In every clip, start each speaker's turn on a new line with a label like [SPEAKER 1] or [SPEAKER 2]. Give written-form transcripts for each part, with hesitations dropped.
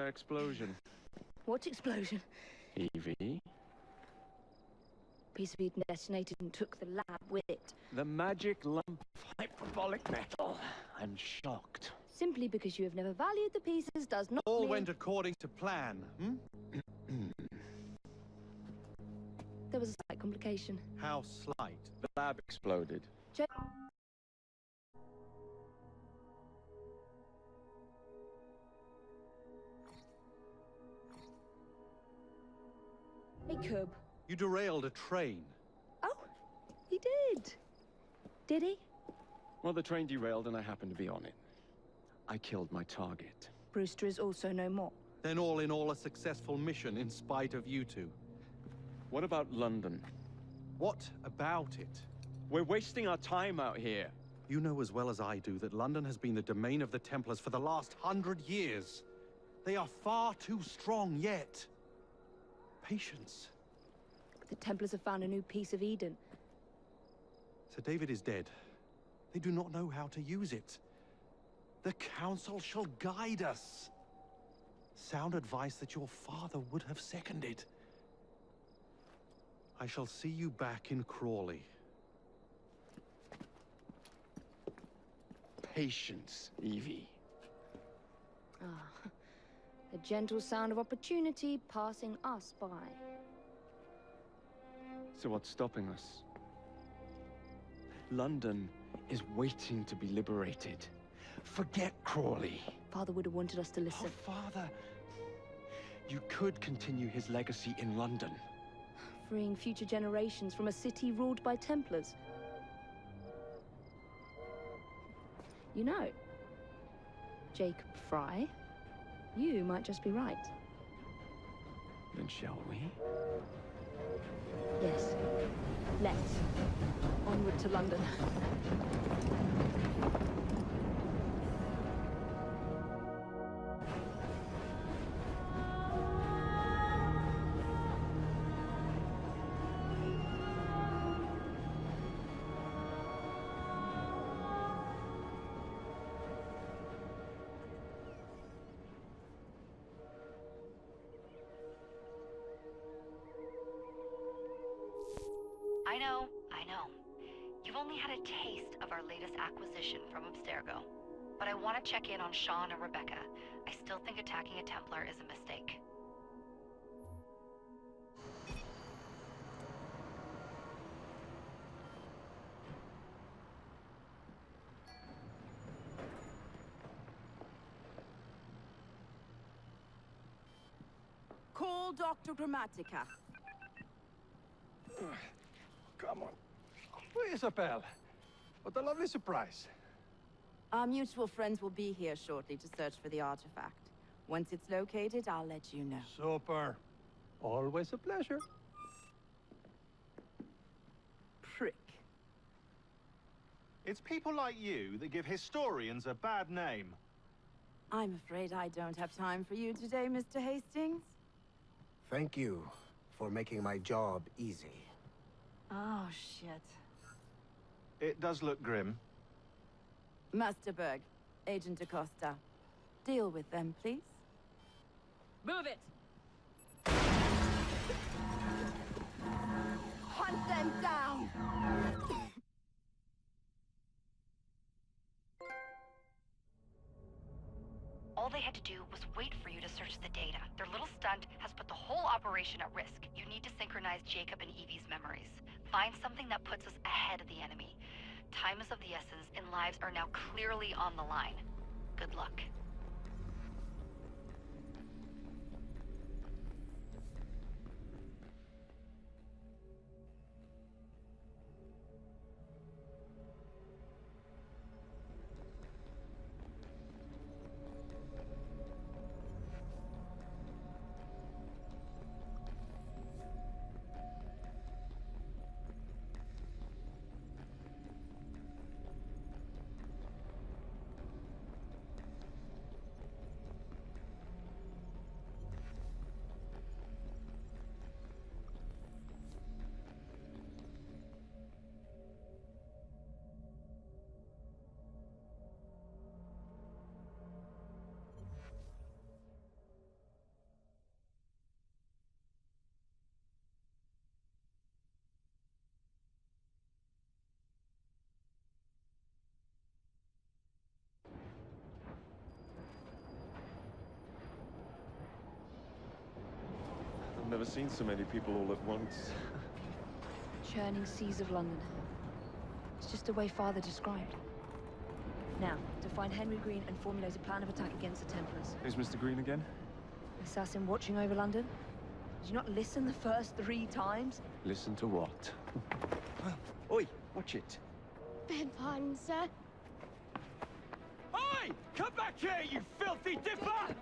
[SPEAKER 1] another explosion.
[SPEAKER 2] What explosion?
[SPEAKER 1] Evie?
[SPEAKER 2] Piece of Eden detonated and took the lab with it.
[SPEAKER 1] The magic lump of hyperbolic metal. I'm shocked.
[SPEAKER 2] Simply because you have never valued the pieces does not
[SPEAKER 3] All
[SPEAKER 2] mean...
[SPEAKER 3] went according to plan, hmm?
[SPEAKER 2] There was a slight complication.
[SPEAKER 3] How slight?
[SPEAKER 1] The lab exploded.
[SPEAKER 2] Jacob.
[SPEAKER 3] You derailed a train.
[SPEAKER 2] Oh, he did. Did he?
[SPEAKER 1] Well, the train derailed and I happened to be on it. I killed my target.
[SPEAKER 2] Brewster is also no more.
[SPEAKER 3] Then all in all a successful mission in spite of you two.
[SPEAKER 1] What about London?
[SPEAKER 3] What about it?
[SPEAKER 1] We're wasting our time out here.
[SPEAKER 3] You know as well as I do that London has been the domain of the Templars for the last 100 years. They are far too strong yet. Patience.
[SPEAKER 2] The Templars have found a new piece of Eden.
[SPEAKER 3] Sir David is dead. They do not know how to use it. The Council shall guide us. Sound advice that your father would have seconded. I shall see you back in Crawley.
[SPEAKER 1] Patience, Evie.
[SPEAKER 2] Ah, the gentle sound of opportunity passing us by.
[SPEAKER 1] So what's stopping us? London is waiting to be liberated. Forget Crawley.
[SPEAKER 2] Father would have wanted us to listen.
[SPEAKER 1] Oh, Father. You could continue his legacy in London.
[SPEAKER 2] Freeing future generations from a city ruled by Templars. You know, Jacob Fry, you might just be right.
[SPEAKER 1] Then shall we?
[SPEAKER 2] Yes. Let's. Onward to London.
[SPEAKER 4] I know. You've only had a taste of our latest acquisition from Abstergo. But I want to check in on Sean and Rebecca. I still think attacking a Templar is a mistake.
[SPEAKER 5] Call Dr. Grammatica.
[SPEAKER 6] Come on. Isabel. What a lovely surprise.
[SPEAKER 5] Our mutual friends will be here shortly to search for the artifact. Once it's located, I'll let you know.
[SPEAKER 6] Super. Always a pleasure.
[SPEAKER 5] Prick.
[SPEAKER 7] It's people like you that give historians a bad name.
[SPEAKER 5] I'm afraid I don't have time for you today, Mr. Hastings.
[SPEAKER 8] Thank you for making my job easy.
[SPEAKER 5] Oh, shit.
[SPEAKER 7] It does look grim.
[SPEAKER 5] Master Berg, Agent Acosta. Deal with them, please. Move it! Hunt them down!
[SPEAKER 4] All they had to do was wait for you to search the data. Their little stunt has put the whole operation at risk. You need to synchronize Jacob and Evie's memories. Find something that puts us ahead of the enemy. Time is of the essence, and lives are now clearly on the line. Good luck.
[SPEAKER 1] never seen so many people all at once.
[SPEAKER 2] Churning seas of London. It's just the way Father described. Now, to find Henry Green and formulate a plan of attack against the Templars.
[SPEAKER 1] Who's Mr. Green again?
[SPEAKER 2] Assassin watching over London? Did you not listen the first 3 times?
[SPEAKER 1] Listen to what? Oi, watch it.
[SPEAKER 9] Beg pardon, sir.
[SPEAKER 1] Oi! Come back here, you filthy dipper!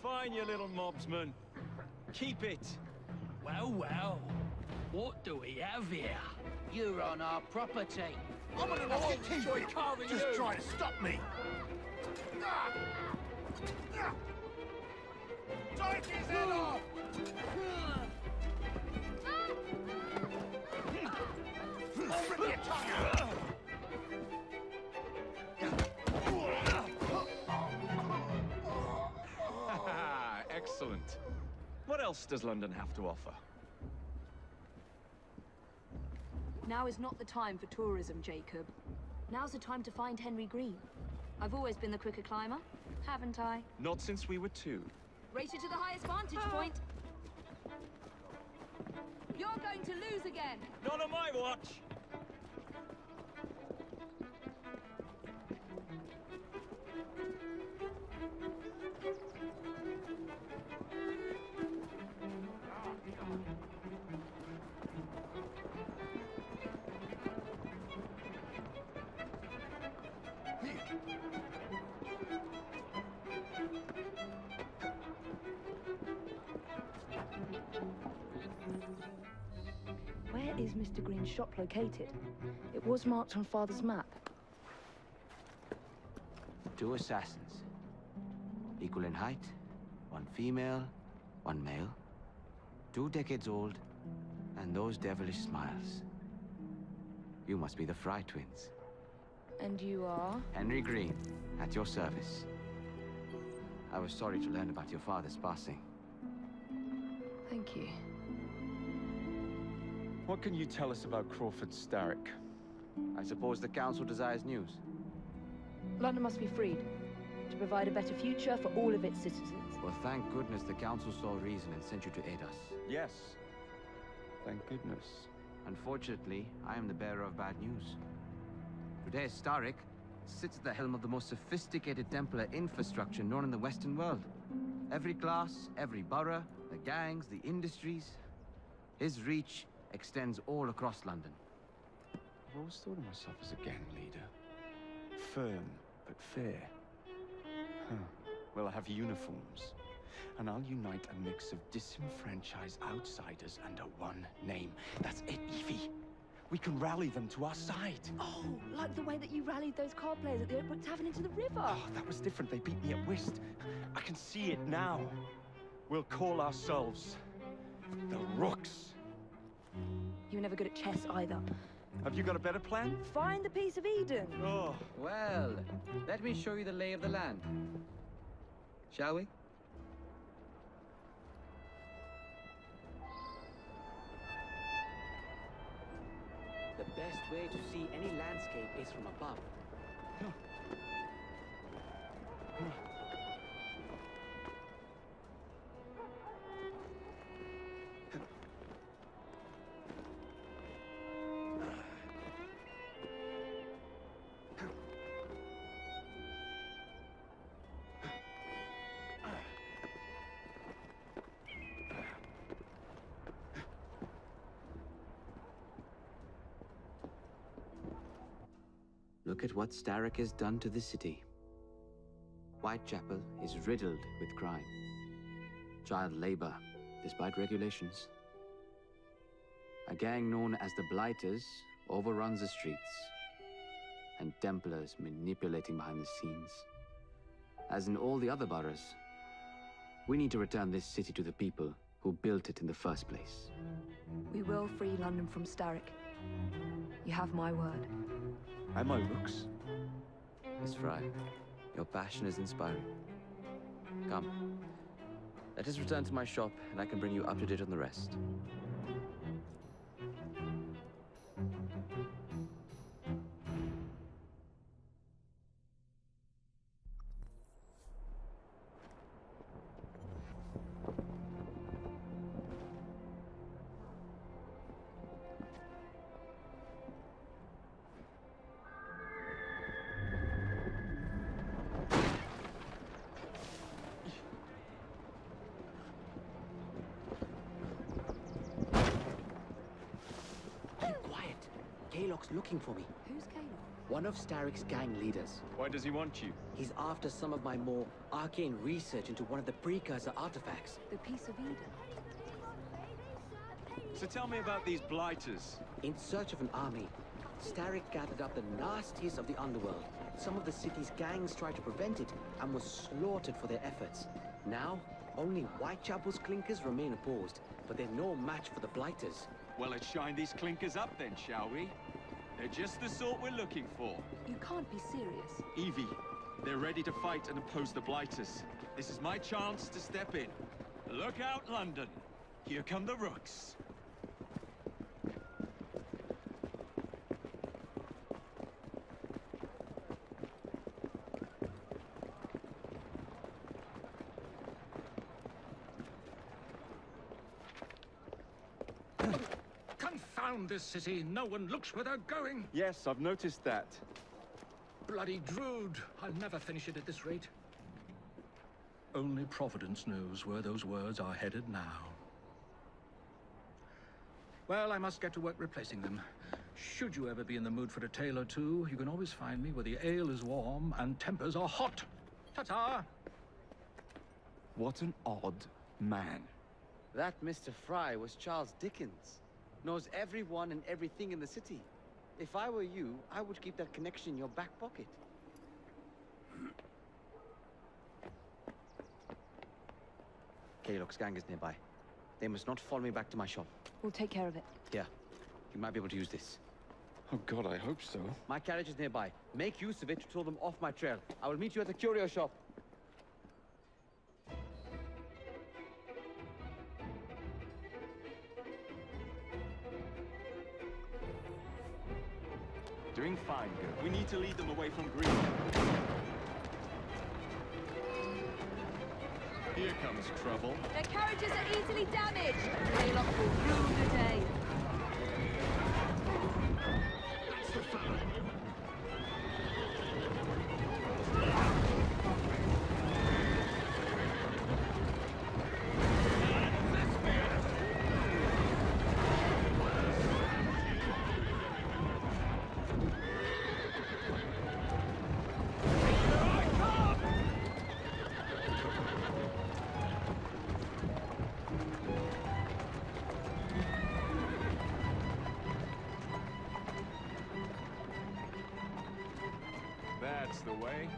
[SPEAKER 1] Fine, you little mobsman. Keep it.
[SPEAKER 10] Well, well. What do we have here? You're on our property. I'm gonna enjoy carving you.
[SPEAKER 8] Just try to stop me.
[SPEAKER 10] Take his head off!
[SPEAKER 8] Bring your tongue out.
[SPEAKER 1] Excellent. What else does London have to offer?
[SPEAKER 2] Now is not the time for tourism, Jacob. Now's the time to find Henry Green. I've always been the quicker climber, haven't I?
[SPEAKER 1] Not since we were 2.
[SPEAKER 2] Race you to the highest vantage point. You're going to lose again.
[SPEAKER 1] Not on my watch!
[SPEAKER 2] Where is Mr. Green's shop located? It was marked on Father's map.
[SPEAKER 11] 2 assassins. Equal in height. 1 female, 1 male. 2 decades old, and those devilish smiles. You must be the Fry twins.
[SPEAKER 2] And you are?
[SPEAKER 11] Henry Green, at your service. I was sorry to learn about your father's passing.
[SPEAKER 2] Thank you.
[SPEAKER 1] What can you tell us about Crawford Starrick?
[SPEAKER 11] I suppose the Council desires news.
[SPEAKER 2] London must be freed, to provide a better future for all of its citizens.
[SPEAKER 11] Well, thank goodness the Council saw reason and sent you to aid us.
[SPEAKER 1] Yes. Thank goodness.
[SPEAKER 11] Unfortunately, I am the bearer of bad news. Today, Starrick sits at the helm of the most sophisticated Templar infrastructure known in the Western world. Every class, every borough, the gangs, the industries. His reach extends all across London.
[SPEAKER 1] I've always thought of myself as a gang leader. Firm, but fair. Huh. Well, I have uniforms. And I'll unite a mix of disenfranchised outsiders under one name. That's it, Evie. We can rally them to our side.
[SPEAKER 2] Oh, like the way that you rallied those card players at the Oakbrook Tavern into the river.
[SPEAKER 1] Oh, that was different. They beat me at whist. I can see it now. We'll call ourselves the Rooks.
[SPEAKER 2] You were never good at chess either.
[SPEAKER 1] Have you got a better plan?
[SPEAKER 2] Find the piece of Eden.
[SPEAKER 1] Oh.
[SPEAKER 11] Well, let me show you the lay of the land. Shall we?
[SPEAKER 10] The best way to see any landscape is from above.
[SPEAKER 11] Look at what Starrick has done to the city. Whitechapel is riddled with crime. Child labor, despite regulations. A gang known as the Blighters overruns the streets. and Templars manipulating behind the scenes. As in all the other boroughs, we need to return this city to the people who built it in the first place.
[SPEAKER 2] We will free London from Starrick. You have my word.
[SPEAKER 1] And my looks.
[SPEAKER 11] Miss Fry, your passion is inspiring. Come, let us return to my shop, and I can bring you up to date on the rest.
[SPEAKER 12] Kaylock's looking for me.
[SPEAKER 2] Who's Kaylock?
[SPEAKER 12] One of Starrick's gang leaders.
[SPEAKER 1] Why does he want you?
[SPEAKER 12] He's after some of my more arcane research into one of the precursor artifacts.
[SPEAKER 2] The Piece of Eden.
[SPEAKER 1] So tell me about these blighters.
[SPEAKER 12] In search of an army, Starrick gathered up the nastiest of the underworld. Some of the city's gangs tried to prevent it and were slaughtered for their efforts. Now, only Whitechapel's clinkers remain opposed, but they're no match for the blighters.
[SPEAKER 1] Well, let's shine these clinkers up then, shall we? They're just the sort we're looking for.
[SPEAKER 2] You can't be serious.
[SPEAKER 1] Evie, they're ready to fight and oppose the blighters. This is my chance to step in. Look out, London. Here come the rooks.
[SPEAKER 10] Confound this city. No one looks where they're going.
[SPEAKER 1] Yes, I've noticed that.
[SPEAKER 10] Bloody Drood. I'll never finish it at this rate. Only Providence knows where those words are headed now. Well, I must get to work replacing them. Should you ever be in the mood for a tale or two, you can always find me where the ale is warm and tempers are hot. Ta-ta!
[SPEAKER 1] What an odd man.
[SPEAKER 11] That Mr. Fry was Charles Dickens. Knows everyone and everything in the city. If I were you, I would keep that connection in your back pocket. Kaylock's gang is nearby. They must not follow me back to my shop.
[SPEAKER 2] We'll take care of it.
[SPEAKER 11] Here, you might be able to use this.
[SPEAKER 1] Oh God, I hope so.
[SPEAKER 11] My carriage is nearby. Make use of it to throw them off my trail. I will meet you at the curio shop.
[SPEAKER 1] Doing fine, girl. We need to lead them away from Green. Here comes trouble.
[SPEAKER 2] Their carriages are easily damaged. Kaylock will rue the day.
[SPEAKER 10] That's the fella.
[SPEAKER 1] That's the way.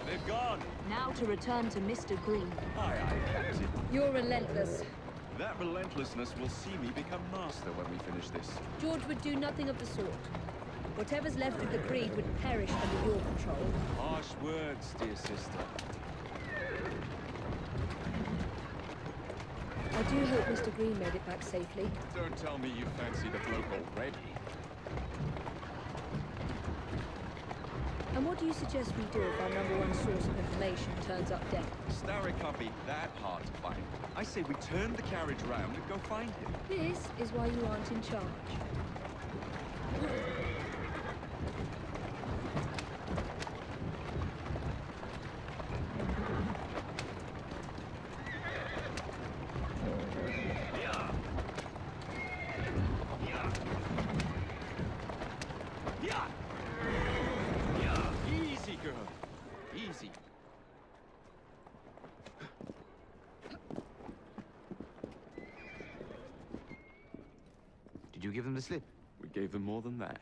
[SPEAKER 1] They've gone.
[SPEAKER 2] Now to return to Mr. Green.
[SPEAKER 1] Aye, aye, Captain.
[SPEAKER 2] You're relentless.
[SPEAKER 1] That relentlessness will see me become master when we finish this.
[SPEAKER 2] George would do nothing of the sort. Whatever's left of the Creed would perish under your control.
[SPEAKER 1] Harsh words, dear sister.
[SPEAKER 2] I do hope Mr. Green made it back safely.
[SPEAKER 1] Don't tell me you fancy the bloke already.
[SPEAKER 2] And what do you suggest we do if our #1 source of information turns up dead?
[SPEAKER 1] Starrick can't be that hard to find. I say we turn the carriage round and go find him.
[SPEAKER 2] This is why you aren't in charge.
[SPEAKER 1] girl. Easy.
[SPEAKER 11] Did you give them the slip?
[SPEAKER 1] We gave them more than that.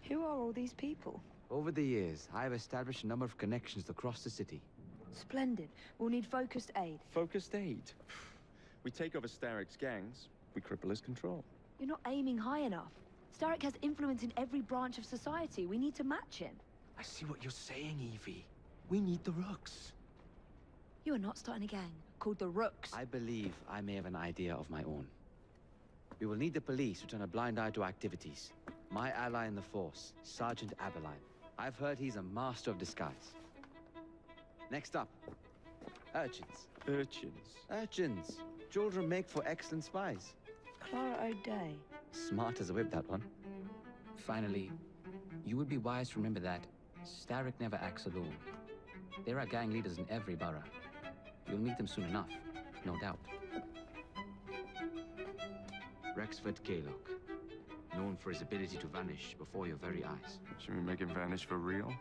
[SPEAKER 2] Who are all these people?
[SPEAKER 11] Over the years, I have established a number of connections across the city.
[SPEAKER 2] Splendid. We'll need focused aid.
[SPEAKER 1] Focused aid. We take over Starrick's gangs, we cripple his control.
[SPEAKER 2] You're not aiming high enough. Starrick has influence in every branch of society. We need to match him.
[SPEAKER 1] I see what you're saying, Evie. We need the Rooks.
[SPEAKER 2] You are not starting a gang called the Rooks.
[SPEAKER 11] I believe I may have an idea of my own. We will need the police to turn a blind eye to activities. My ally in the force, Sergeant Aberline. I've heard he's a master of disguise. Next up, urchins.
[SPEAKER 1] Urchins?
[SPEAKER 11] Urchins. Children make for excellent spies.
[SPEAKER 2] Clara O'Day.
[SPEAKER 11] Smart as a whip, that one.
[SPEAKER 13] Finally, you would be wise to remember that Starrick never acts alone. There are gang leaders in every borough. You'll meet them soon enough, no doubt.
[SPEAKER 11] Rexford Kaylock, known for his ability to vanish before your very eyes.
[SPEAKER 1] Should we make him vanish for real?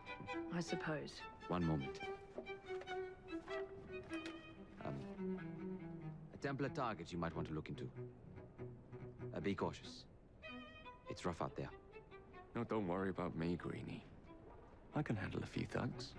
[SPEAKER 2] I suppose.
[SPEAKER 11] One moment. A Templar target you might want to look into. Be cautious. It's rough out there.
[SPEAKER 1] No, don't worry about me, Greenie. I can handle a few thugs.